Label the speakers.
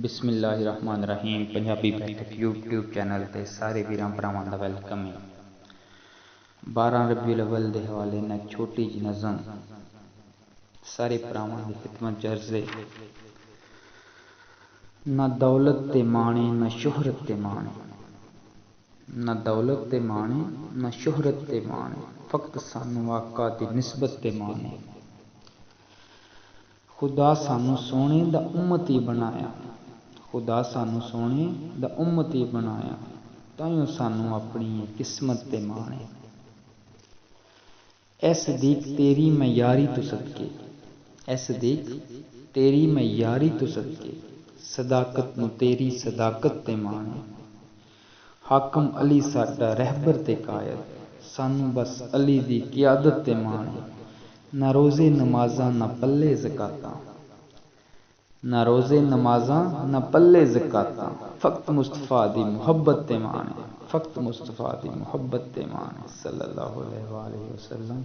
Speaker 1: بسم اللہ الرحمن الرحیم پنجابی بیٹھک یوٹیوب چینل تے سارے ویراں بھراواں دا ویلکم ہے۔ 12 ربیع الاول دے حوالے نال چھوٹی جی نظم سارے بھراواں دی خدمت عرض ہے۔ نہ دولت تے مانے نہ شہرت تے مانے، نہ دولت تے مانے نہ شہرت تے مانے، فقط سانو آقا دی نسبت تے مانے۔ خدا سانو سونے دا امتی بنایا، خدا سانو سونے دا امتی بنایا، تائیوں سانو اپنی قسمت تے مانے۔ اے صدیق تیری میں یاری تو صدقے، اے صدیق تیری میں یاری تو صدقے، صداقت نو تیری صداقت تے مانے۔ حاکم علی ساڈا رہبر تے قائد، سانو بس علی دی قیادت تے مانے۔ نہ روزے نمازاں نہ پلے زکاتاں، نہ روزے نمازاں نہ پلے زکاتاں، فقط مصطفیٰ دی محبت تے مانے، فقط مصطفیٰ دی محبت تے مانے، صلی اللہ علیہ وآلہ وسلم۔